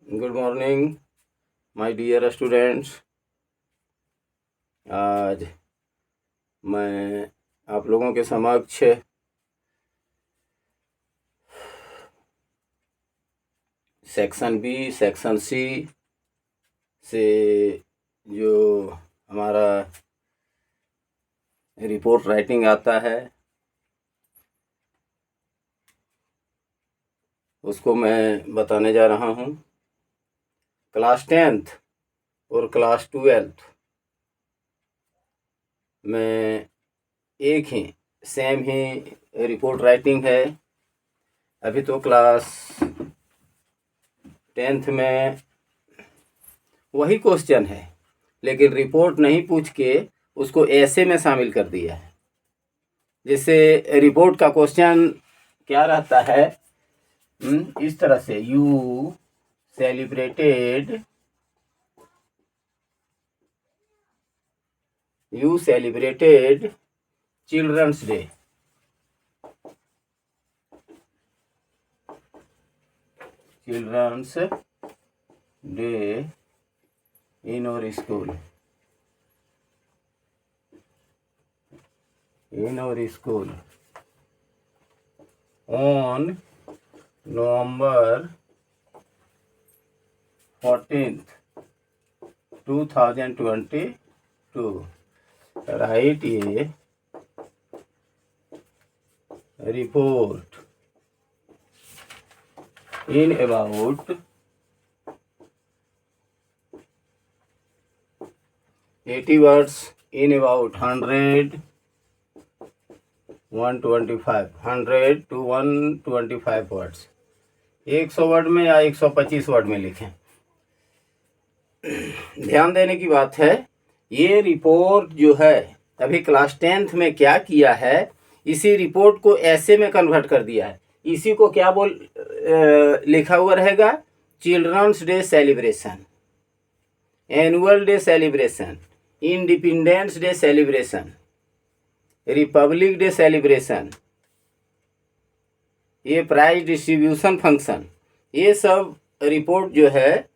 Good morning my dear students. आज मैं आप लोगों के समक्ष सेक्शन बी सेक्शन सी से जो हमारा रिपोर्ट राइटिंग आता है उसको मैं बताने जा रहा हूँ। क्लास 10th और क्लास 12th में एक ही सेम ही रिपोर्ट राइटिंग है। अभी तो क्लास 10th में वही क्वेश्चन है, लेकिन रिपोर्ट नहीं पूछ के उसको ऐसे में शामिल कर दिया है। जैसे रिपोर्ट का क्वेश्चन क्या रहता है, इस तरह से you celebrated children's day. Children's day in our school. On November 14th, 2022. Write a report in about 80 words, in about 100, 100 to 125 words. 100 word में या 125 वर्ड में लिखें। ध्यान देने की बात है, ये रिपोर्ट जो है अभी क्लास 10th में क्या किया है, इसी रिपोर्ट को ऐसे में कन्वर्ट कर दिया है। इसी को क्या लिखा हुआ रहेगा, children's day celebration, annual day celebration, independence day celebration, republic day celebration, ये प्राइज डिस्ट्रीब्यूशन फंक्शन, ये सब रिपोर्ट जो है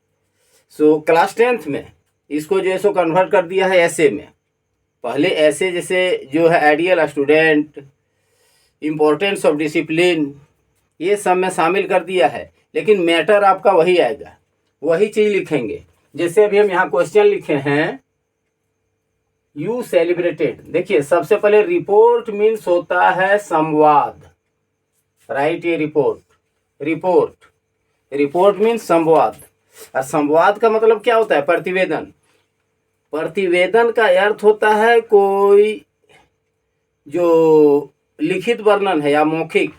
सो क्लास 10th में इसको जो है सो कन्वर्ट कर दिया है ऐसे में। पहले ऐसे जैसे जो है ideal student, importance of discipline, ये सब में शामिल कर दिया है, लेकिन मैटर आपका वही आएगा, वही चीज़ लिखेंगे। जैसे अभी हम यहाँ क्वेश्चन लिखे हैं, यू सेलिब्रेटेड। देखिए सबसे पहले रिपोर्ट मीन्स होता है संवाद। राइट ये रिपोर्ट मीन्स संवाद। और संवाद का मतलब क्या होता है, प्रतिवेदन। प्रतिवेदन का अर्थ होता है कोई जो लिखित वर्णन है या मौखिक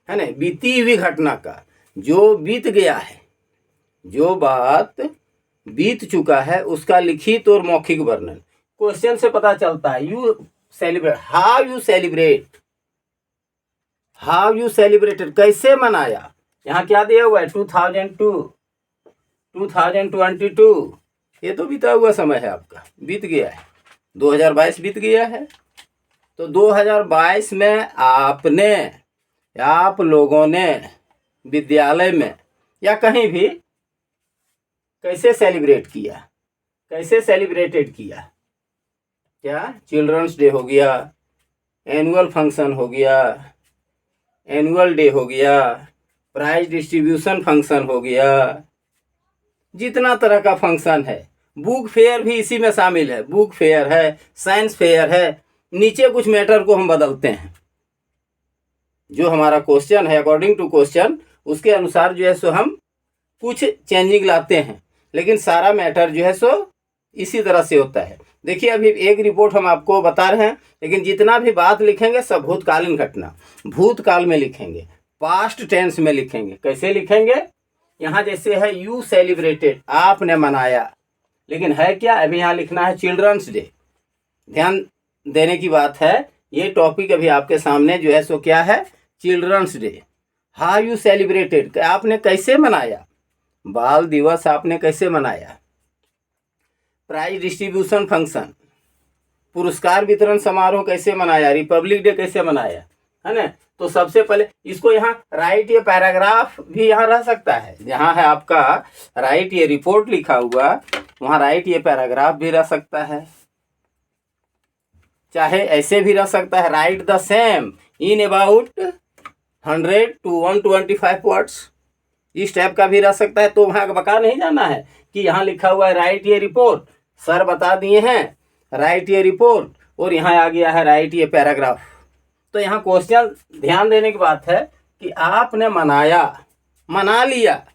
है ना, बीती हुई घटना का, जो बीत गया है, जो बात बीत चुका है उसका लिखित और मौखिक वर्णन। क्वेश्चन से पता चलता है you celebrate, how you celebrated, कैसे मनाया। यहाँ क्या दिया हुआ है, 2022। ये तो बीता हुआ समय है आपका, बीत गया है, 2022 बीत गया है। तो 2022 में आप लोगों ने विद्यालय में या कहीं भी कैसे सेलिब्रेटेड किया। क्या चिल्ड्रंस डे हो गया, एनुअल फंक्शन हो गया, एनुअल डे हो गया, प्राइज डिस्ट्रीब्यूशन फंक्शन हो गया, जितना तरह का फंक्शन है। बुक फेयर भी इसी में शामिल है, बुक फेयर है, साइंस फेयर है। नीचे कुछ मैटर को हम बदलते हैं, जो हमारा क्वेश्चन है अकॉर्डिंग टू क्वेश्चन उसके अनुसार जो है सो हम कुछ चेंजिंग लाते हैं, लेकिन सारा मैटर जो है सो इसी तरह से होता है। देखिए अभी एक रिपोर्ट हम आपको बता रहे हैं, लेकिन जितना भी बात लिखेंगे सब भूतकालीन घटना, भूतकाल में लिखेंगे, पास्ट टेंस में लिखेंगे। कैसे लिखेंगे, यहाँ जैसे है यू सेलिब्रेटेड, आपने मनाया, लेकिन है क्या, अभी यहाँ लिखना है चिल्ड्रंस डे। ध्यान देने की बात है, ये टॉपिक अभी आपके सामने जो है सो क्या है, children's day. How you celebrated, आपने कैसे मनाया, बाल दिवस आपने कैसे मनाया। प्राइज डिस्ट्रीब्यूशन फंक्शन, पुरस्कार वितरण समारोह कैसे मनाया, रिपब्लिक डे कैसे मनाया। है ना। तो सबसे पहले इसको यहाँ राइट ये पैराग्राफ भी यहाँ रह सकता है, जहाँ है आपका राइट ये रिपोर्ट लिखा हुआ, वहाँ राइट ये पैराग्राफ भी रह सकता है, चाहे ऐसे भी रह सकता है, right the same in about 100 to 125 words, इस टाइप का भी रह सकता है। तो वहाँ बका नहीं जाना है कि यहाँ लिखा हुआ है राइट ये रिपोर्ट, सर बता दिए हैं राइट ये रिपोर्ट, और यहाँ आ गया है राइट ये पैराग्राफ। तो यहाँ क्वेश्चन ध्यान देने की बात है कि आपने मना लिया,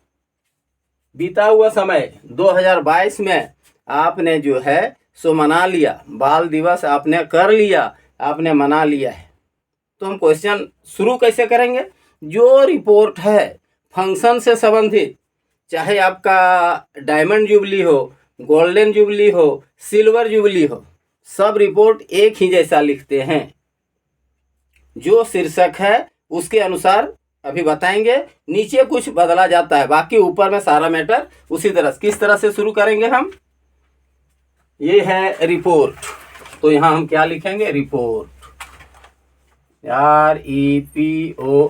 बीता हुआ समय 2022 में आपने जो है सो मना लिया, बाल दिवस आपने कर लिया, आपने मना लिया है। तो हम क्वेश्चन शुरू कैसे करेंगे? जो रिपोर्ट है फंक्शन से संबंधित, चाहे आपका डायमंड जुबली हो, गोल्डन जुबली हो, सिल्वर जुबली हो, सब रिपोर्ट एक ही जैसा लिखते हैं। जो शीर्षक है उसके अनुसार अभी बताएंगे, नीचे कुछ बदला जाता है, बाकी ऊपर में सारा मैटर उसी तरह। किस तरह से शुरू करेंगे हम? ये है रिपोर्ट, तो यहाँ हम क्या लिखेंगे? रिपोर्ट, REPORT,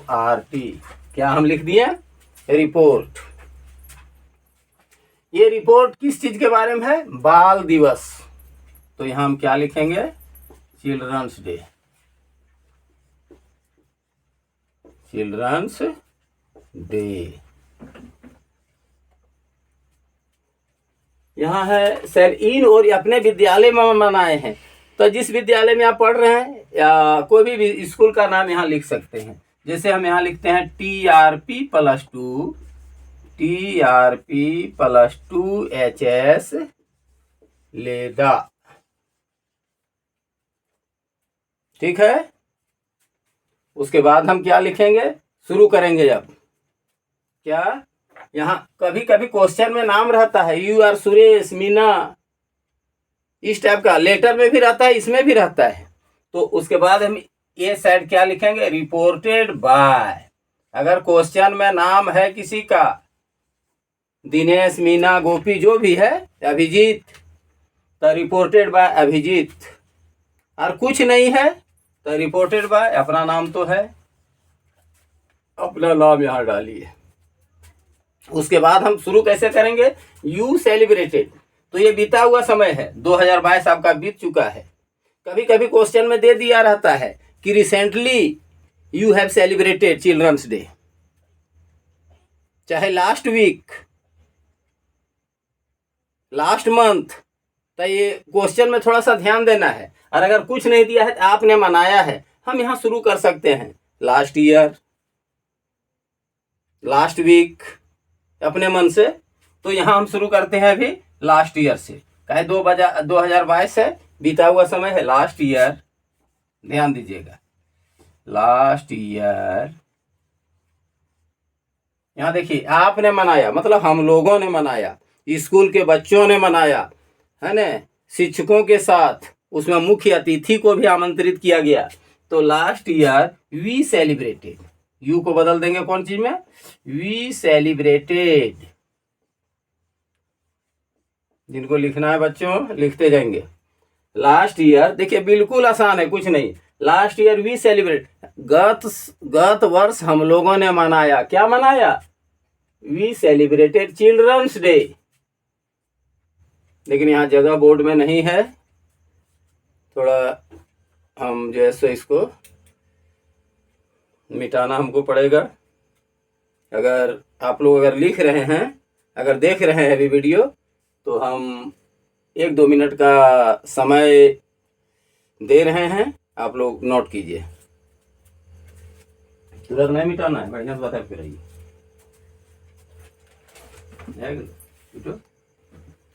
क्या हम लिख दिए? रिपोर्ट। ये रिपोर्ट किस चीज के बारे में है? बाल दिवस, तो यहाँ हम क्या लिखेंगे? Children's day, children's day. यहाँ है सर इन और अपने विद्यालय में मनाए हैं, तो जिस विद्यालय में आप पढ़ रहे हैं या कोई भी स्कूल का नाम यहाँ लिख सकते हैं। जैसे हम यहाँ लिखते हैं TRP+2 HS लेदा, ठीक है। उसके बाद हम क्या लिखेंगे? शुरू करेंगे अब क्या? यहाँ कभी कभी क्वेश्चन में नाम रहता है, यू आर सुरेश, मीना, इस टाइप का लेटर में भी रहता है, इसमें भी रहता है। तो उसके बाद हम ये साइड क्या लिखेंगे? Reported by. अगर क्वेश्चन में नाम है किसी का, दिनेश, मीना, गोपी, जो भी है, अभिजीत, तो रिपोर्टेड बाय अभिजीत। और कुछ नहीं है तो रिपोर्टेड बाय अपना नाम तो है, अपना नाम यहाँ डालिए। उसके बाद हम शुरू कैसे करेंगे? यू सेलिब्रेटेड, तो ये बीता हुआ समय है, 2022 आपका बीत चुका है। कभी कभी क्वेश्चन में दे दिया रहता है कि recently you have celebrated children's day, चाहे लास्ट वीक, लास्ट मंथ, तो ये क्वेश्चन में थोड़ा सा ध्यान देना है। और अगर कुछ नहीं दिया है, आपने मनाया है, हम यहाँ शुरू कर सकते हैं लास्ट ईयर, लास्ट वीक, अपने मन से। तो यहाँ हम शुरू करते हैं अभी लास्ट ईयर से, कहे 2022 है, बीता हुआ समय है, लास्ट ईयर, ध्यान दीजिएगा, लास्ट ईयर। यहाँ देखिए, आपने मनाया मतलब हम लोगों ने मनाया, स्कूल के बच्चों ने मनाया, है ना, शिक्षकों के साथ, उसमें मुख्य अतिथि को भी आमंत्रित किया गया। तो last year we celebrated, you को बदल देंगे कौन चीज में? We celebrated. जिनको लिखना है बच्चों लिखते जाएंगे। लास्ट ईयर, देखिए बिल्कुल आसान है, कुछ नहीं। लास्ट ईयर वी सेलिब्रेट, गत वर्ष हम लोगों ने मनाया, क्या मनाया? We celebrated children's day. लेकिन यहाँ जगह बोर्ड में नहीं है, थोड़ा हम जो है सो इसको मिटाना हमको पड़ेगा। अगर आप लोग अगर लिख रहे हैं, अगर देख रहे हैं अभी वीडियो, तो हम 1-2 मिनट का समय दे रहे हैं, आप लोग नोट कीजिए। तुरंत नहीं मिटाना है, बढ़िया से बता के रहिए,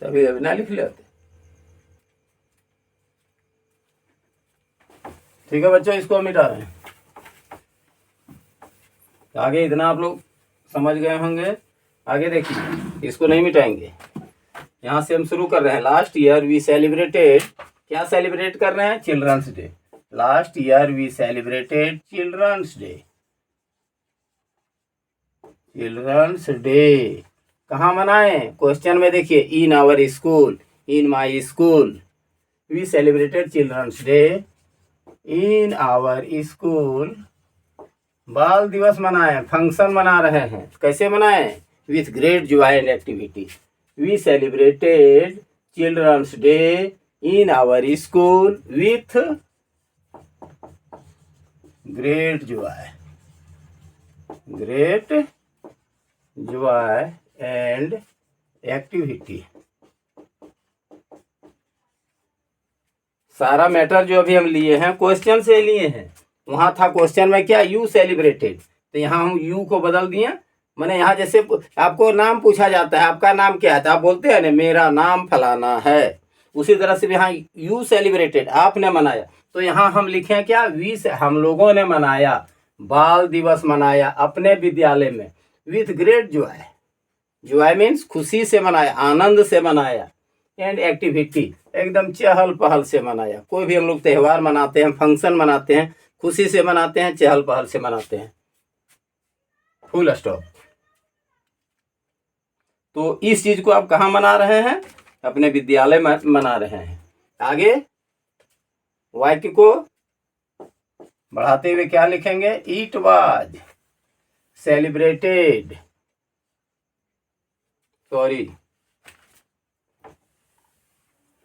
तभी अभी ना लिख लेते। ठीक है बच्चों, इसको मिटा रहे हैं। आगे इतना आप लोग समझ गए होंगे। आगे देखिए, इसको नहीं मिटाएंगे। यहाँ से हम शुरू कर रहे हैं। लास्ट ईयर वी सेलिब्रेटेड, क्या सेलिब्रेट कर रहे हैं? Children's day. Last year we celebrated children's day. Children's day कहाँ मनाए? क्वेश्चन में देखिए, in our school, in my school, we celebrated children's day in our school बाल दिवस मनाएं, फंक्शन मना रहे हैं। कैसे मनाएं? With great joy and activity. We celebrated children's day in our school with great joy and activity. सारा matter जो अभी हम लिए हैं क्वेश्चन से लिए हैं। वहां था क्वेश्चन में क्या, यू सेलिब्रेटेड, तो यहाँ हम यू को बदल दिए। मैंने यहाँ जैसे आपको नाम पूछा जाता है, आपका नाम क्या है, तो आप बोलते हैं ना मेरा नाम फलाना है। उसी तरह से यहाँ यू सेलिब्रेटेड, आपने मनाया, तो यहाँ हम लिखे क्या, वी से हम लोगों ने मनाया, बाल दिवस मनाया अपने विद्यालय में with great Joy. Joy means खुशी से मनाया, आनंद से मनाया, एंड एक्टिविटी एकदम चहल पहल से मनाया। कोई भी हम लोग त्यौहार मनाते हैं, फंक्शन मनाते हैं, खुशी से मनाते हैं, चहल पहल से मनाते हैं। Full stop. तो इस चीज को आप कहाँ मना रहे हैं? अपने विद्यालय में मना रहे हैं। आगे वाक्य को बढ़ाते हुए क्या लिखेंगे? इट वाज सेलिब्रेटेड, सॉरी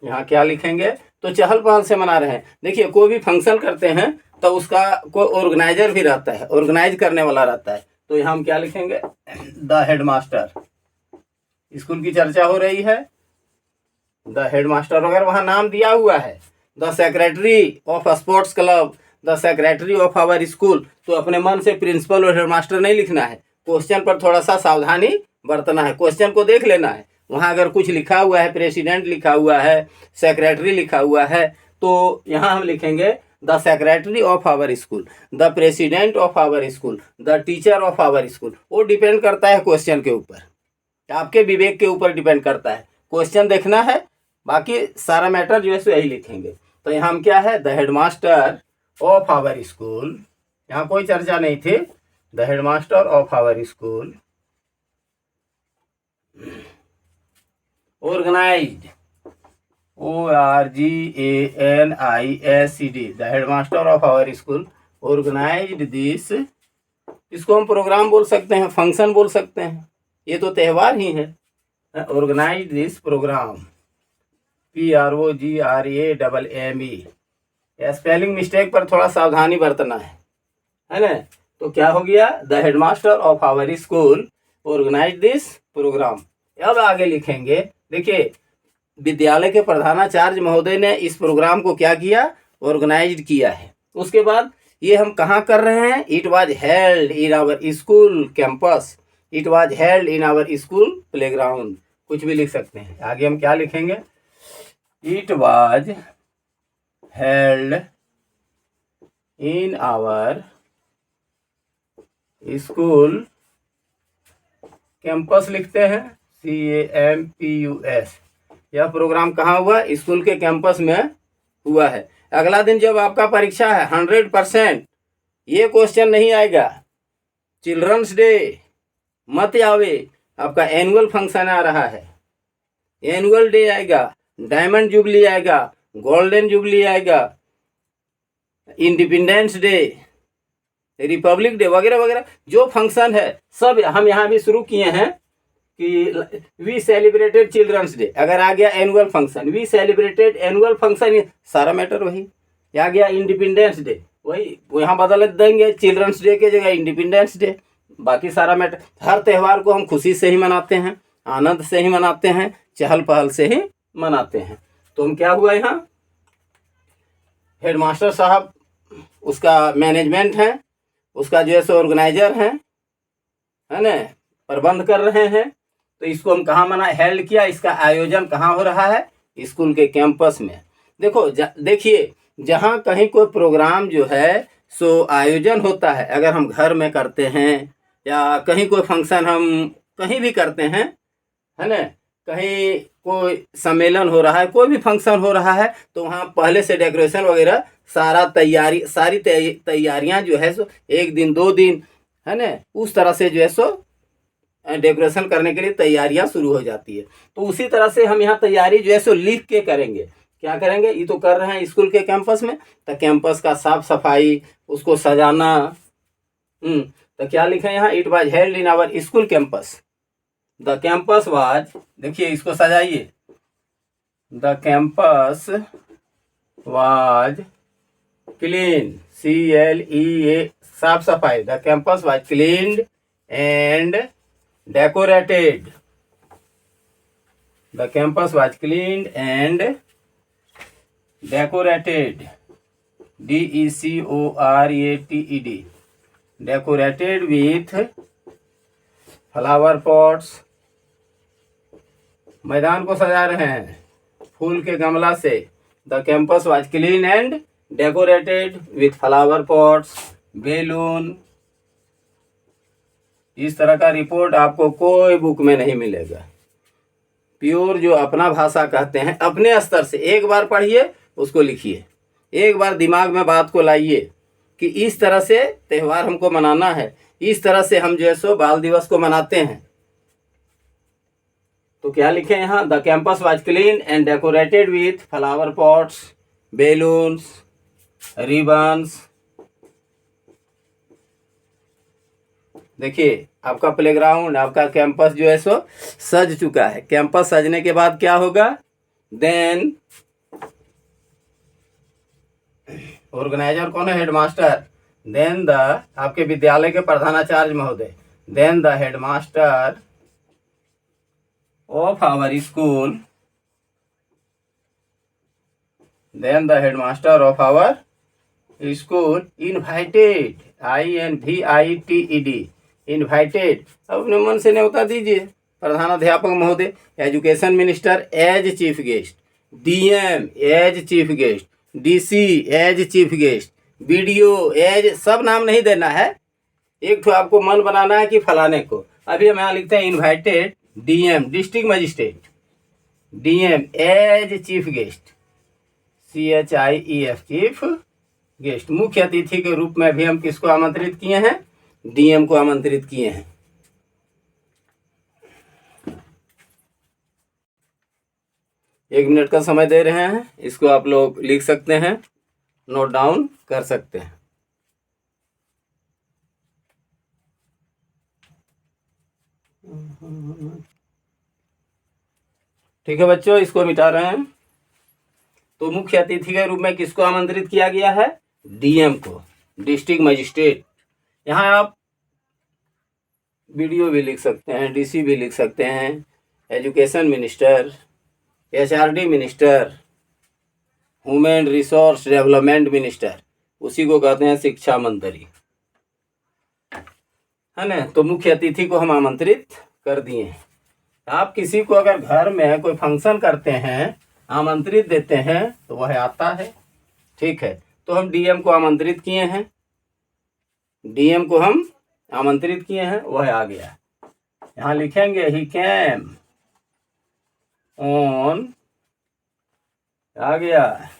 यहाँ क्या लिखेंगे? तो चहल पहल से मना रहे हैं। देखिए कोई भी फंक्शन करते हैं तो उसका कोई ऑर्गेनाइजर भी रहता है, ऑर्गेनाइज करने वाला रहता है। तो यहाँ हम क्या लिखेंगे? The headmaster. स्कूल की चर्चा हो रही है, द हेडमास्टर अगर वहाँ नाम दिया हुआ है, the secretary of sports club, the secretary of our school, तो अपने मन से प्रिंसिपल और हेडमास्टर नहीं लिखना है। क्वेश्चन पर थोड़ा सा सावधानी बरतना है, क्वेश्चन को देख लेना है। वहाँ अगर कुछ लिखा हुआ है, प्रेसिडेंट लिखा हुआ है, सेक्रेटरी लिखा हुआ है, तो यहाँ हम लिखेंगे the secretary of our school, the president of our school, the teacher of our school. वो डिपेंड करता है क्वेश्चन के ऊपर, आपके विवेक के ऊपर डिपेंड करता है। क्वेश्चन देखना है, बाकी सारा मैटर जो है सो यही लिखेंगे। तो यहाँ हम क्या है? The headmaster of our school, यहाँ कोई चर्चा नहीं थी। The headmaster of our school organized, ORGANISED, the headmaster of our school organised this. इसको हम प्रोग्राम बोल सकते हैं, फंक्शन बोल सकते हैं, ये तो त्यौहार ही है। Organised this programme, PROGRAMME। Spelling mistake पर थोड़ा सावधानी बरतना है ना? तो क्या हो गया? The headmaster of our school organised this programme. अब आगे लिखेंगे, देखिए विद्यालय के प्रधानाचार्य महोदय ने इस प्रोग्राम को क्या किया? ऑर्गेनाइज्ड किया है। उसके बाद ये हम कहाँ कर रहे हैं? It was held in our school campus, it was held in our school playground, कुछ भी लिख सकते हैं। आगे हम क्या लिखेंगे? It was held in our school campus लिखते हैं, CAMPUS। यह प्रोग्राम कहाँ हुआ? स्कूल के कैंपस में हुआ है। अगला दिन जब आपका परीक्षा है 100% ये क्वेश्चन नहीं आएगा। चिल्ड्रंस डे मत आवे, आपका एनुअल फंक्शन आ रहा है, एनुअल डे आएगा, डायमंड जुबली आएगा, गोल्डन जुबली आएगा, इंडिपेंडेंस डे, रिपब्लिक डे वगैरह वगैरह जो फंक्शन है सब हम यहाँ भी शुरू किए हैं कि वी सेलिब्रेटेड चिल्ड्रंस डे। अगर आ गया annual function, we celebrated annual function, सारा मैटर वही। आ गया इंडिपेंडेंस डे, वही यहाँ बदल देंगे, चिल्ड्रंस डे के जगह इंडिपेंडेंस डे। बाकी सारा मैटर, हर त्यौहार को हम खुशी से ही मनाते हैं, आनंद से ही मनाते हैं, चहल पहल से ही मनाते हैं। तो हम क्या हुआ यहाँ? हेडमास्टर साहब उसका मैनेजमेंट है, उसका जो है सो ऑर्गेनाइजर है ना, प्रबंध कर रहे हैं। तो इसको हम कहाँ मना हेल्ड किया? इसका आयोजन कहाँ हो रहा है? स्कूल के कैंपस में। देखो देखिए जहाँ कहीं कोई प्रोग्राम जो है सो आयोजन होता है, अगर हम घर में करते हैं या कहीं कोई फंक्शन हम कहीं भी करते हैं, है ना, कहीं कोई सम्मेलन हो रहा है, कोई भी फंक्शन हो रहा है, तो वहाँ पहले से डेकोरेशन वगैरह सारी तैयारियाँ जो है सो 1 दिन 2 दिन, है ना, उस तरह से जो है सो डेकोरेशन करने के लिए तैयारियां शुरू हो जाती है। तो उसी तरह से हम यहाँ तैयारी जो है सो लिख के करेंगे। क्या करेंगे? ये तो कर रहे हैं स्कूल के कैंपस में, तो कैंपस का साफ सफाई, उसको सजाना, तो क्या लिखे यहाँ, it was held in our school campus. The campus was, देखिए इसको सजाइए, the campus was clean, CLEA, साफ सफाई। The campus was cleaned and decorated. The campus was cleaned and decorated, DECORATED, decorated with flower pots. मैदान को सजा रहे हैं फूल के गमला से। The campus was clean and decorated with flower pots, balloon. इस तरह का रिपोर्ट आपको कोई बुक में नहीं मिलेगा। प्योर जो अपना भाषा कहते हैं, अपने स्तर से एक बार पढ़िए, उसको लिखिए, एक बार दिमाग में बात को लाइए कि इस तरह से त्यौहार हमको मनाना है, इस तरह से हम जैसो बाल दिवस को मनाते हैं। तो क्या लिखे यहाँ, the campus was clean and decorated with flower pots, balloons, ribbons. देखिए आपका प्लेग्राउंड, आपका कैंपस जो है सो सज चुका है। कैंपस सजने के बाद क्या होगा, देन ऑर्गेनाइजर कौन है, हेडमास्टर। देन द, आपके विद्यालय के प्रधानाचार्य महोदय। Then the headmaster of our school, then the headmaster of our school invited, INVITED, invited, अपने मन से न्योता दीजिए, प्रधानाध्यापक महोदय, education minister as chief guest, DM as chief guest, DC as chief guest, BDO as, सब नाम नहीं देना है, एक तो आपको मन बनाना है कि फलाने को। अभी हम यहाँ लिखते हैं invited DM, district magistrate, DM as chief guest, CHIEF, chief guest. मुख्य अतिथि के रूप में भी हम किसको आमंत्रित किए हैं, DM को आमंत्रित किए हैं। एक मिनट का समय दे रहे हैं, इसको आप लोग लिख सकते हैं, नोट डाउन कर सकते हैं। ठीक है बच्चों, इसको मिटा रहे हैं। तो मुख्य अतिथि के रूप में किसको आमंत्रित किया गया है, DM को, डिस्ट्रिक्ट मजिस्ट्रेट। यहाँ आप BDO भी लिख सकते हैं, DC भी लिख सकते हैं, education minister, HRD minister, human resource development minister, उसी को कहते हैं शिक्षा मंत्री, है ना। तो मुख्य अतिथि को हम आमंत्रित कर दिए हैं। आप किसी को अगर घर में कोई फंक्शन करते हैं, आमंत्रित देते हैं, तो वह आता है, ठीक है। तो हम DM को आमंत्रित किए हैं, DM को हम आमंत्रित किए हैं, वह आ गया। यहाँ लिखेंगे ही केम ऑन, आ गया,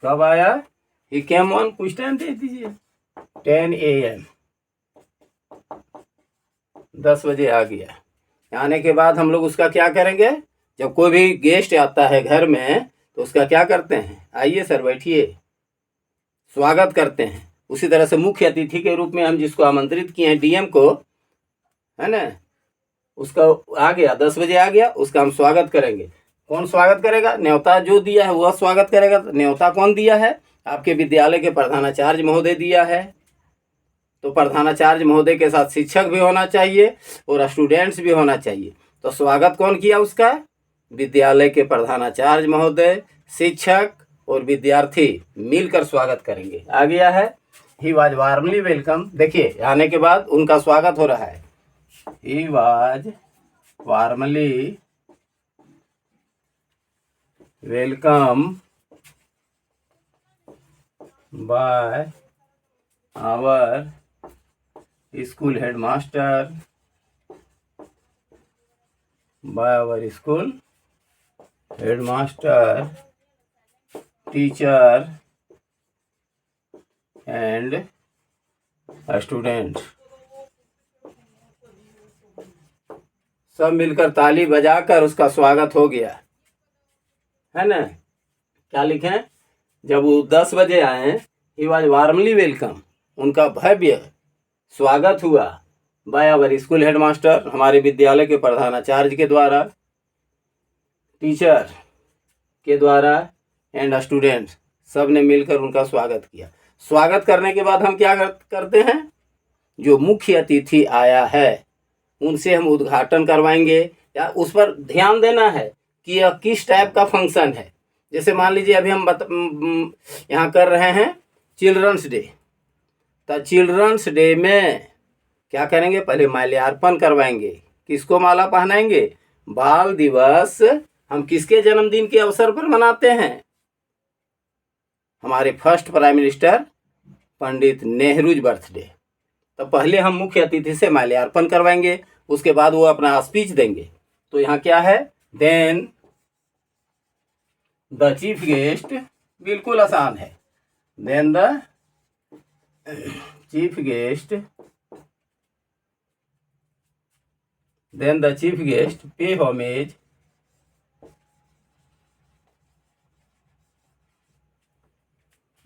कब आया, ही केम ऑन, कुछ टाइम दे दीजिए, 10 AM, 10 बजे आ गया। आने के बाद हम लोग उसका क्या करेंगे, जब कोई भी गेस्ट आता है घर में, तो उसका क्या करते हैं, आइए सर बैठिए, स्वागत करते हैं। उसी तरह से मुख्य अतिथि के रूप में हम जिसको आमंत्रित किए हैं DM को, है ना, उसका आ गया, 10 बजे आ गया, उसका हम स्वागत करेंगे। कौन स्वागत करेगा, न्योता जो दिया है वह स्वागत करेगा। न्योता कौन दिया है, आपके विद्यालय के प्रधानाचार्य महोदय दिया है। तो प्रधानाचार्य महोदय के साथ शिक्षक भी होना चाहिए और स्टूडेंट्स भी होना चाहिए। तो स्वागत कौन किया उसका, विद्यालय के प्रधानाचार्य महोदय, शिक्षक और विद्यार्थी मिलकर स्वागत करेंगे। आ गया है, ही वाज वार्मली वेलकम। देखिए आने के बाद उनका स्वागत हो रहा है, he was warmly welcome by our school headmaster, by our school headmaster, teacher and student. सब मिलकर ताली बजाकर उसका स्वागत हो गया, है ना। क्या लिखें, जब वो 10 बजे आए, ही वॉज वार्मली वेलकम, उनका भव्य स्वागत हुआ बाय आवर स्कूल हेडमास्टर, हमारे विद्यालय के प्रधानाचार्य के द्वारा, टीचर के द्वारा एंड स्टूडेंट्स सब ने मिलकर उनका स्वागत किया। स्वागत करने के बाद हम क्या करते हैं, जो मुख्य अतिथि आया है उनसे हम उद्घाटन करवाएंगे, या उस पर ध्यान देना है कि यह किस टाइप का फंक्शन है। जैसे मान लीजिए अभी हम यहाँ कर रहे हैं चिल्ड्रंस डे, तो चिल्ड्रंस डे में क्या करेंगे, पहले माल्यार्पण करवाएंगे। किसको माला पहनाएंगे, बाल दिवस हम किसके जन्मदिन के अवसर पर मनाते हैं, हमारे first prime minister Pandit Nehru birthday. तो पहले हम मुख्य अतिथि से माल्यार्पण करवाएंगे, उसके बाद वो अपना स्पीच देंगे। तो यहाँ क्या है, देन द चीफ गेस्ट, बिल्कुल आसान है, then the chief guest pay homage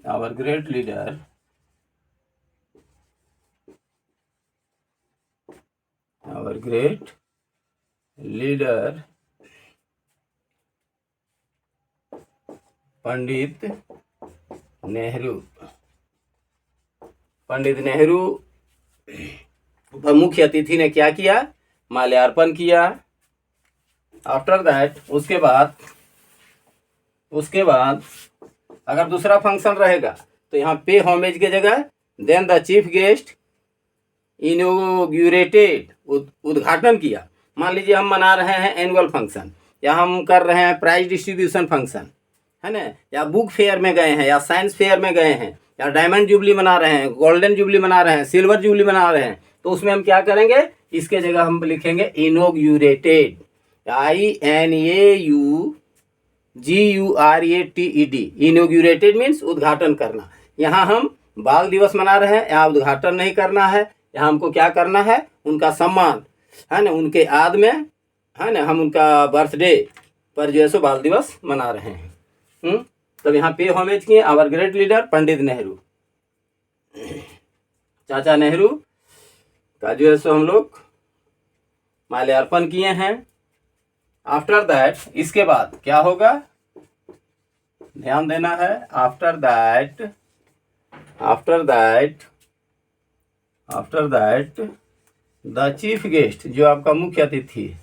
our great leader Pandit Nehru. मुख्य अतिथि ने क्या किया, माल्यार्पण किया। आफ्टर दैट उसके बाद अगर दूसरा फंक्शन रहेगा तो यहाँ पे होमेज के जगह then the chief guest inaugurated, उद्घाटन किया। मान लीजिए हम मना रहे हैं एनुअल फंक्शन, या हम कर रहे हैं प्राइज डिस्ट्रीब्यूशन फंक्शन, है ना, या बुक फेयर में गए हैं, या साइंस फेयर में गए हैं, या डायमंड जुबली मना रहे हैं, गोल्डन जुबली मना रहे हैं, सिल्वर जुबली मना रहे हैं, तो उसमें हम क्या करेंगे, इसके जगह हम लिखेंगे इनॉग्रेटेड, INAUGURATED। इनॉग्रेटेड मीन्स उद्घाटन करना। यहाँ हम बाल दिवस मना रहे हैं, यहाँ उद्घाटन नहीं करना है, यहाँ हमको क्या करना है, उनका सम्मान, है ना, उनके याद में, है ना, हम उनका बर्थडे पर जो है सो बाल दिवस मना रहे हैं। तब यहाँ पे होमेज किए आवर ग्रेट लीडर पंडित नेहरू, चाचा नेहरू का जो है सो हम लोग माल्यार्पण किए हैं। आफ्टर दैट, इसके बाद क्या होगा, ध्यान देना है। After that the chief guest, जो आपका मुख्य अतिथि है,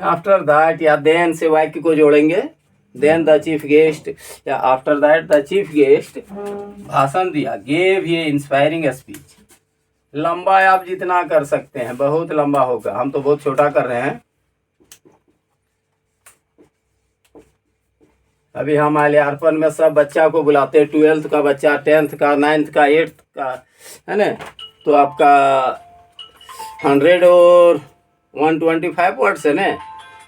आफ्टर दैट या देन से वाक्य को जोड़ेंगे, देन द चीफ गेस्ट, या after that the chief guest भाषण दिया, गेव ये इंस्पायरिंग स्पीच। लंबा आप जितना कर सकते हैं, बहुत लंबा होगा, हम तो बहुत छोटा कर रहे हैं। अभी हम माल्यार्पण में सब बच्चा को बुलाते हैं, 12th का बच्चा, 10th का, 9th का, 8th का, है ना, तो आपका 100 और 125 वर्ड्स है ना,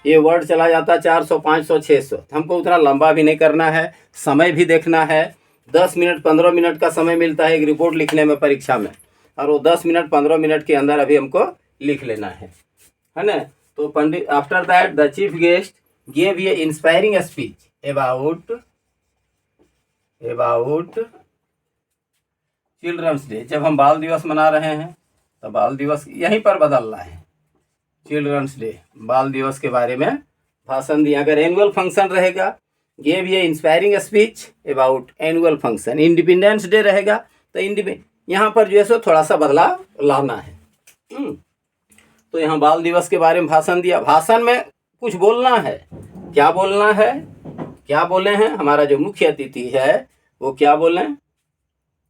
ये वर्ड चला जाता है 400, 500, 600। हमको उतना लंबा भी नहीं करना है, समय भी देखना है। 10 मिनट 15 मिनट का समय मिलता है एक रिपोर्ट लिखने में परीक्षा में, और वो 10 मिनट 15 मिनट के अंदर अभी हमको लिख लेना है ना। तो Pandit, after that the chief guest gave ये inspiring speech about Children's Day. जब हम बाल दिवस मना रहे हैं तो बाल दिवस यहीं पर बदलना है, चिल्ड्रंस डे, बाल दिवस के बारे में भाषण दिया। अगर एनुअल फंक्शन रहेगा, गेव ये inspiring speech about annual function. Independence day रहेगा तो यहाँ पर जो है सो थोड़ा सा बदलाव लाना है। तो यहाँ बाल दिवस के बारे में भाषण दिया। भाषण में कुछ बोलना है, क्या बोलना है, क्या बोले हैं हमारा जो मुख्य अतिथि है वो क्या बोले, है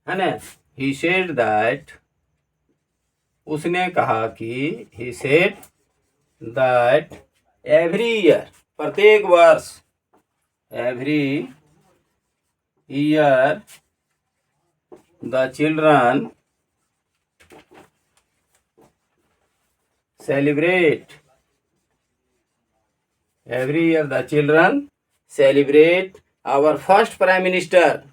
ना, ही सेड दैट, उसने कहा कि, he said that every year, प्रत्येक वर्ष, every year the children celebrate, every year the children celebrate our first prime minister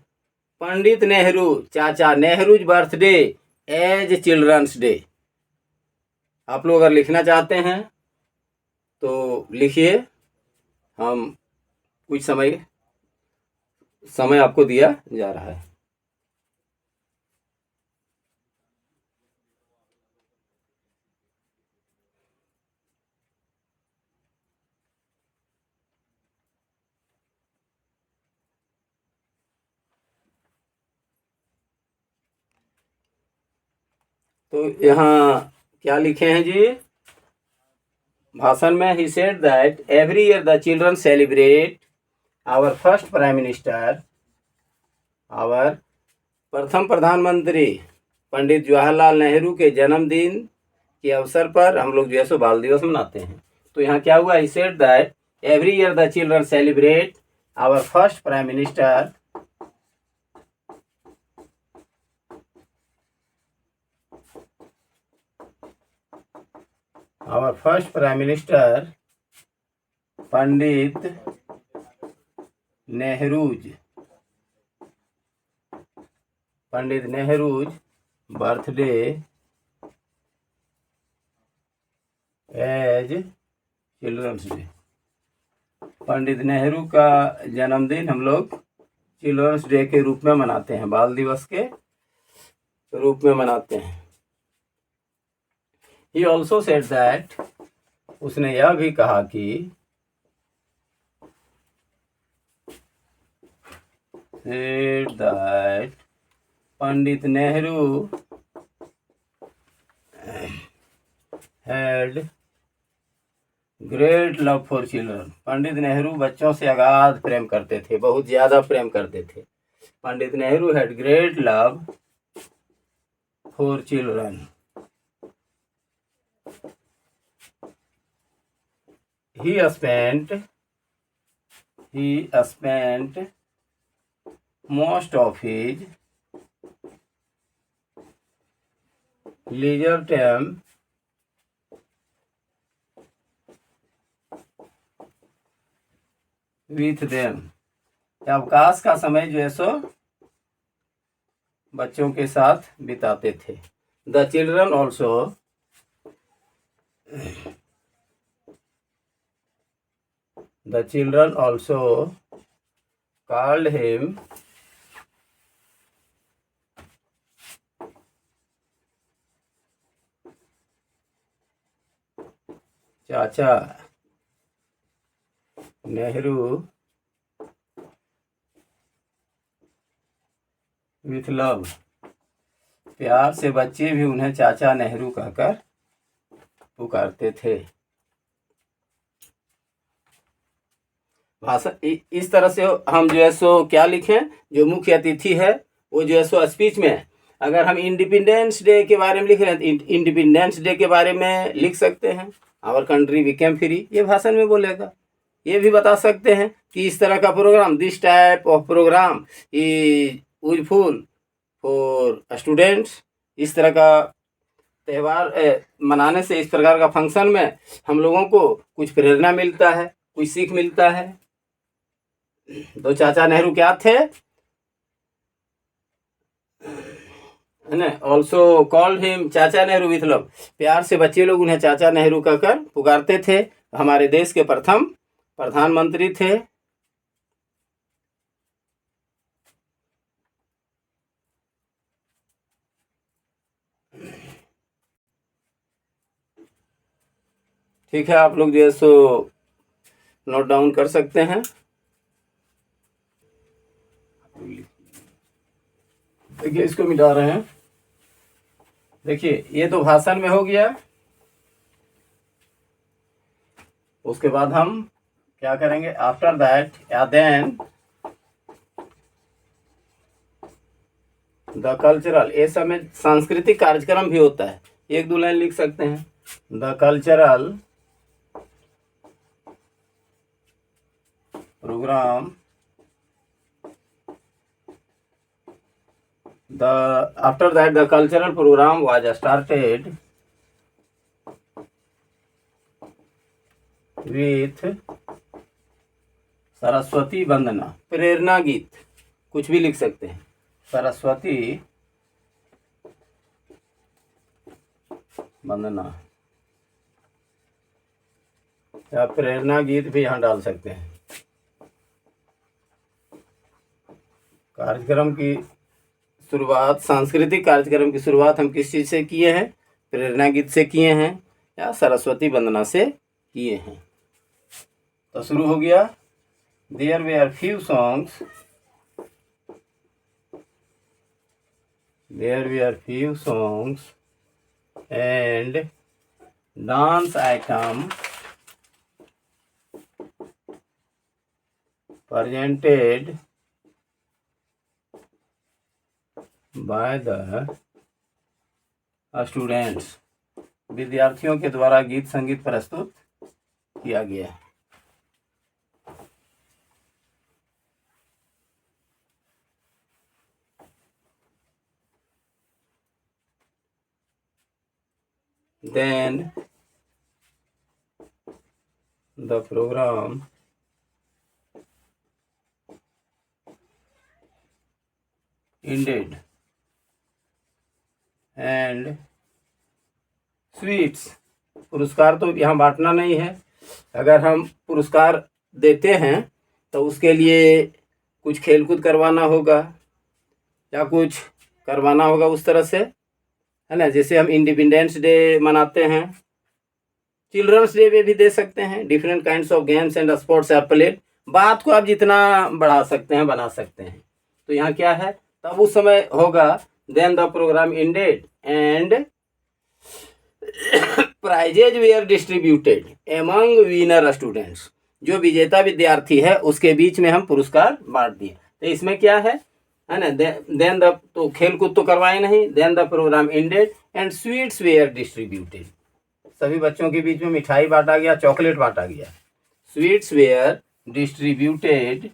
Pandit Nehru, Chacha Nehru birthday as children's day. आप लोग अगर लिखना चाहते हैं तो लिखिए, हम कुछ समय आपको दिया जा रहा है। तो यहाँ क्या लिखे हैं जी भाषण में? He said that every year the children celebrate our first prime minister, our प्रथम प्रधानमंत्री पंडित जवाहरलाल नेहरू के जन्मदिन के अवसर पर हम लोग जो है सो बाल दिवस मनाते हैं। तो यहाँ क्या हुआ? He said that every year the children celebrate our first prime minister, our first prime minister Pandit Nehru's birthday as children's day. Pandit Nehru का जन्मदिन हम लोग चिल्ड्रंस डे के रूप में मनाते हैं, बाल दिवस के रूप में मनाते हैं। He also said that उसने यह भी कहा कि said that Pandit Nehru had great love for children. Pandit Nehru बच्चों से अगाध प्रेम करते थे, बहुत ज़्यादा प्रेम करते थे। Pandit Nehru had great love for children. He spent most of his leisure time with them। अवकाश का समय जो है सो बच्चों के साथ बिताते थे। The children also called him चाचा नेहरू विथ लव। प्यार से बच्चे भी उन्हें चाचा नेहरू कहकर पुकारते थे। भाषा इस तरह से हम जो है सो क्या लिखें? जो मुख्य अतिथि है वो जो है सो स्पीच में, अगर हम इंडिपेंडेंस डे के बारे में लिख रहे हैं तो इंडिपेंडेंस डे के बारे में लिख सकते हैं, आवर कंट्री बिकेम फ्री, ये भाषण में बोलेगा। ये भी बता सकते हैं कि इस तरह का programme, this type of programme is useful for students. इस तरह का त्यौहार मनाने से, इस प्रकार का फंक्शन में हम लोगों को कुछ प्रेरणा मिलता है, कुछ सीख मिलता है। तो चाचा नेहरू क्या थे? ऑल्सो कॉल्ड हिम चाचा नेहरू विथ लव। प्यार से बच्चे लोग उन्हें चाचा नेहरू कहकर पुकारते थे। हमारे देश के प्रथम प्रधानमंत्री थे। ठीक है, आप लोग जो है सो नोट डाउन कर सकते हैं। देखिए, इसको मिटा रहे हैं। देखिए, ये तो भाषण में हो गया। उसके बाद हम क्या करेंगे? आफ्टर दैट या देन द कल्चरल, ये समय सांस्कृतिक कार्यक्रम भी होता है। एक दो लाइन लिख सकते हैं। The cultural program, after that the cultural program was started with Saraswati Vandana, प्रेरणा गीत, कुछ भी लिख सकते हैं। सरस्वती वंदना या प्रेरणा गीत भी यहाँ डाल सकते हैं। कार्यक्रम की शुरुआत, सांस्कृतिक कार्यक्रम की शुरुआत हम किस चीज़ से किए हैं? प्रेरणा गीत से किए हैं या सरस्वती वंदना से किए हैं। तो शुरू हो गया। There were few songs, there were few songs and dance item presented by the students, विद्यार्थियों के द्वारा गीत संगीत प्रस्तुत किया गया। Then the program ended and sweets, पुरस्कार तो यहाँ बांटना नहीं है। अगर हम पुरस्कार देते हैं तो उसके लिए कुछ खेलकूद करवाना होगा या कुछ करवाना होगा उस तरह से, है ना। जैसे हम इंडिपेंडेंस डे मनाते हैं, चिल्ड्रंस डे में भी दे सकते हैं। Different kinds of games and sports are played. बात को आप जितना बढ़ा सकते हैं बना सकते हैं। तो यहाँ क्या है, तब उस समय होगा then the programme ended and prizes were distributed among winner students. जो विजेता विद्यार्थी है उसके बीच में हम पुरस्कार बांट दिए। तो इसमें क्या है ना, देन द, तो खेल कूद तो करवाए नहीं। Then the programme ended and sweets were distributed, सभी बच्चों के बीच में मिठाई बांटा गया, चॉकलेट बांटा गया। Sweets were distributed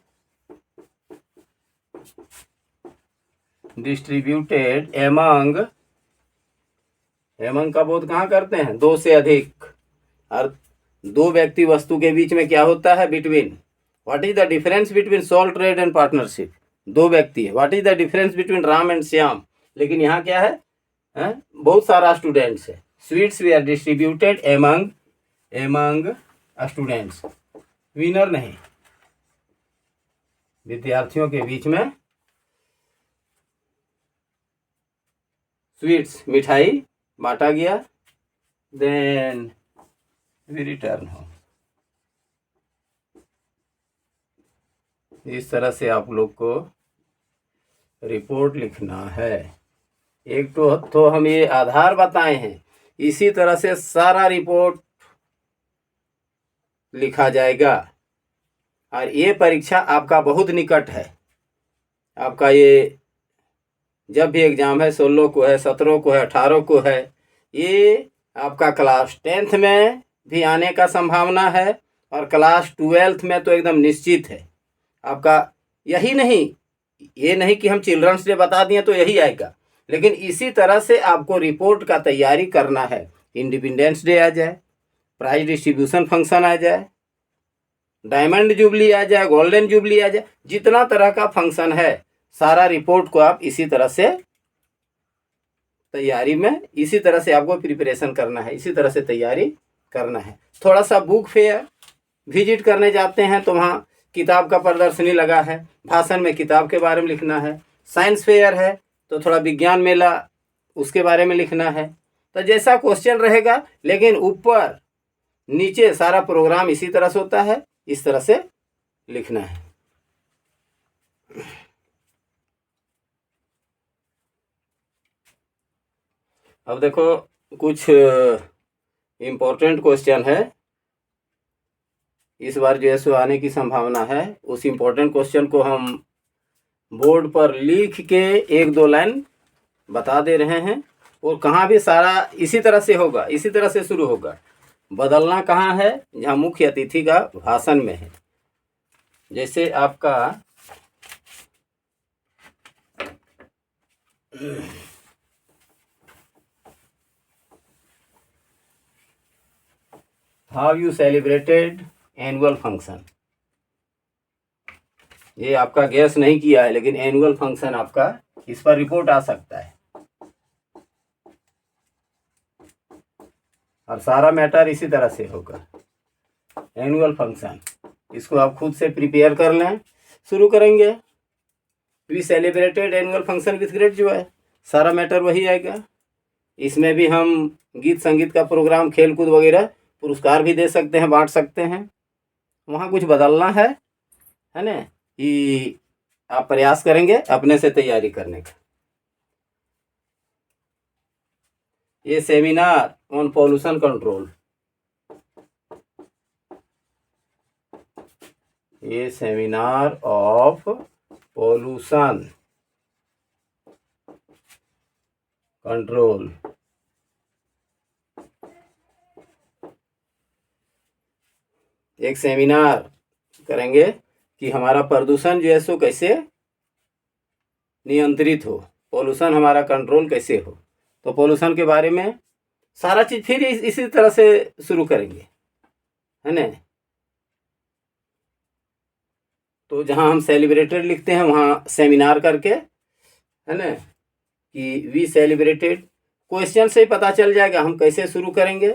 among, among का बोध कहाँ करते हैं, दो से अधिक। और दो व्यक्ति वस्तु के बीच में क्या होता है, between. What is the difference between sole trade and partnership, दो व्यक्ति है। What is the difference between Ram and Shyam, लेकिन यहाँ क्या है, बहुत सारा स्टूडेंट्स है। Sweets we are distributed among students, winner नहीं, विद्यार्थियों के बीच में स्वीट्स, मिठाई बांटा गया। Then we return home. इस तरह से आप लोग को रिपोर्ट लिखना है। एक तो हम ये आधार बताए हैं, इसी तरह से सारा रिपोर्ट लिखा जाएगा। और ये परीक्षा आपका बहुत निकट है। आपका ये जब भी एग्ज़ाम है, 16 को है, 17 को है, 18 को है, ये आपका क्लास 10th में भी आने का संभावना है और क्लास 12th में तो एकदम निश्चित है आपका। यही नहीं, ये नहीं कि हम चिल्ड्रंस डे बता दिए तो यही आएगा, लेकिन इसी तरह से आपको रिपोर्ट का तैयारी करना है। इंडिपेंडेंस डे आ जाए, प्राइज डिस्ट्रीब्यूशन फंक्शन आ जाए, डायमंड जुबली आ जाए, गोल्डन जुबली आ जाए, जितना तरह का फंक्शन है सारा रिपोर्ट को आप इसी तरह से तैयारी में, इसी तरह से आपको प्रिपरेशन करना है, इसी तरह से तैयारी करना है। थोड़ा सा बुक फेयर विजिट करने जाते हैं तो वहाँ किताब का प्रदर्शनी लगा है, भाषण में किताब के बारे में लिखना है। साइंस फेयर है तो थोड़ा विज्ञान मेला उसके बारे में लिखना है। तो जैसा क्वेश्चन रहेगा, लेकिन ऊपर नीचे सारा प्रोग्राम इसी तरह से होता है, इस तरह से लिखना है। अब देखो कुछ इम्पोर्टेंट क्वेश्चन है, इस बार जो है सो आने की संभावना है। उस इम्पोर्टेंट क्वेश्चन को हम बोर्ड पर लिख के 1-2 लाइन बता दे रहे हैं। और कहाँ भी सारा इसी तरह से होगा, इसी तरह से शुरू होगा। बदलना कहाँ है, जहाँ मुख्य अतिथि का भाषण में है। जैसे आपका how you celebrated annual function, ये आपका गैस नहीं किया है, लेकिन एनुअल फंक्शन आपका इस पर रिपोर्ट आ सकता है। और सारा मैटर इसी तरह से होगा। एनुअल फंक्शन, इसको आप खुद से प्रिपेयर कर लें। शुरू करेंगे, we celebrated annual function with great joy, सारा मैटर वही आएगा। इसमें भी हम गीत संगीत का प्रोग्राम, खेल कूद वगैरह, पुरस्कार भी दे सकते हैं, बांट सकते हैं। वहाँ कुछ बदलना है ना, कि आप प्रयास करेंगे अपने से तैयारी करने का। ये सेमिनार ऑन पॉल्यूशन कंट्रोल, ये सेमिनार ऑफ पॉल्यूशन कंट्रोल। एक सेमिनार करेंगे कि हमारा प्रदूषण जो है सो कैसे नियंत्रित हो, पॉल्यूशन हमारा कंट्रोल कैसे हो। तो पॉल्यूशन के बारे में सारा चीज़ फिर इसी तरह से शुरू करेंगे, है ना। तो जहाँ हम सेलिब्रेटेड लिखते हैं वहाँ सेमिनार करके, है ना, कि वी सेलिब्रेटेड। क्वेश्चन से ही पता चल जाएगा हम कैसे शुरू करेंगे,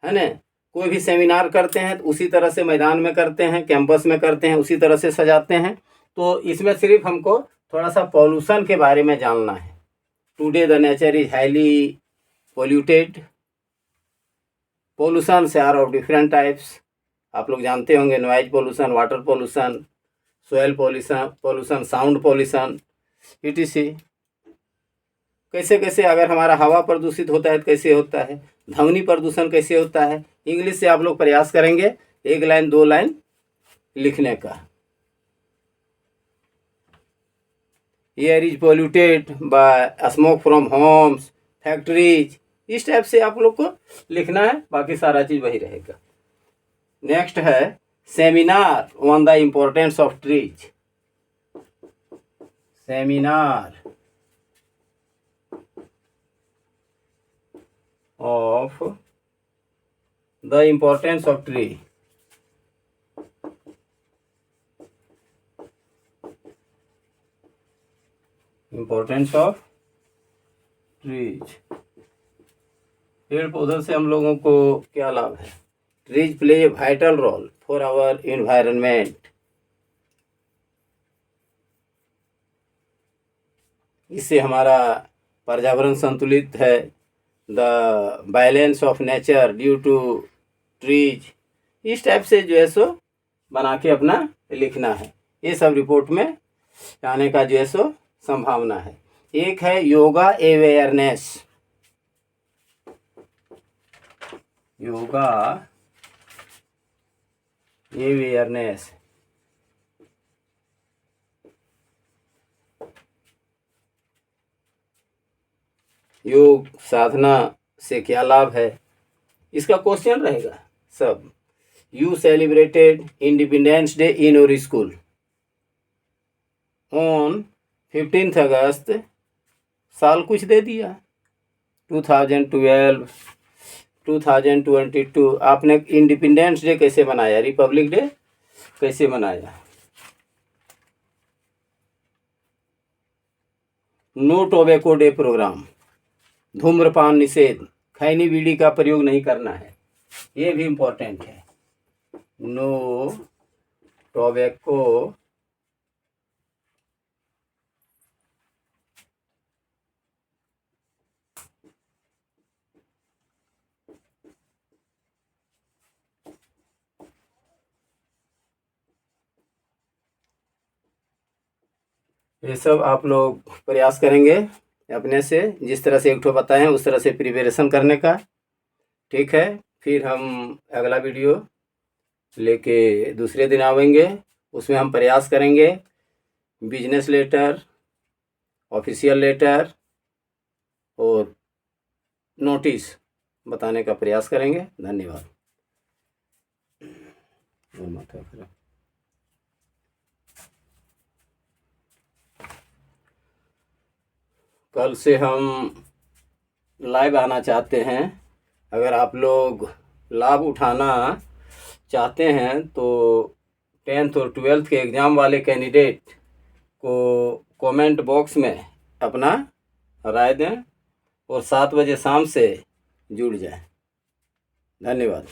है ना। कोई भी सेमिनार करते हैं तो उसी तरह से मैदान में करते हैं, कैंपस में करते हैं, उसी तरह से सजाते हैं। तो इसमें सिर्फ हमको थोड़ा सा पॉल्यूशन के बारे में जानना है। Today the nature is highly polluted. Pollution से आर ऑफ डिफरेंट टाइप्स, आप लोग जानते होंगे, noise pollution, water pollution, soil pollution, sound pollution, etc। कैसे कैसे अगर हमारा हवा प्रदूषित होता है तो कैसे होता है, ध्वनि प्रदूषण कैसे होता है। इंग्लिश से आप लोग प्रयास करेंगे 1 लाइन 2 लाइन लिखने का। Air is polluted by smoke from homes, factories, इस टाइप से आप लोग को लिखना है, बाकी सारा चीज़ वही रहेगा। नेक्स्ट है seminar on the importance of trees. Seminar of the importance of tree। Importance of trees। पेड़ पौधों से हम लोगों को क्या लाभ है। Trees play a vital role for our environment. इससे हमारा पर्यावरण संतुलित है। The balance of nature due to trees, इस टाइप से जो है सो बना के अपना लिखना है। ये सब रिपोर्ट में आने का जो है सो संभावना है। एक है योगा अवेयरनेस। योगा अवेयरनेस, योग साधना से क्या लाभ है, इसका क्वेश्चन रहेगा सब। You celebrated independence day in your school on 15 अगस्त, साल कुछ दे दिया 2012, 2022। आपने इंडिपेंडेंस डे कैसे मनाया, रिपब्लिक डे कैसे मनाया। नो टोबैको डे प्रोग्राम, धूम्रपान निषेध, खैनी बीड़ी का प्रयोग नहीं करना है, ये भी इम्पोर्टेंट है। नो टोबैको ये सब आप लोग प्रयास करेंगे अपने से, जिस तरह से एक ठो बताएं उस तरह से प्रिपरेशन करने का। ठीक है, फिर हम अगला वीडियो लेके दूसरे दिन आवेंगे, उसमें हम प्रयास करेंगे बिजनेस लेटर, ऑफिशियल लेटर और नोटिस बताने का प्रयास करेंगे। धन्यवाद। कल से हम लाइव आना चाहते हैं। अगर आप लोग लाभ उठाना चाहते हैं तो 10th और 12th के एग्ज़ाम वाले कैंडिडेट को कमेंट बॉक्स में अपना राय दें और 7 बजे शाम से जुड़ जाएं। धन्यवाद।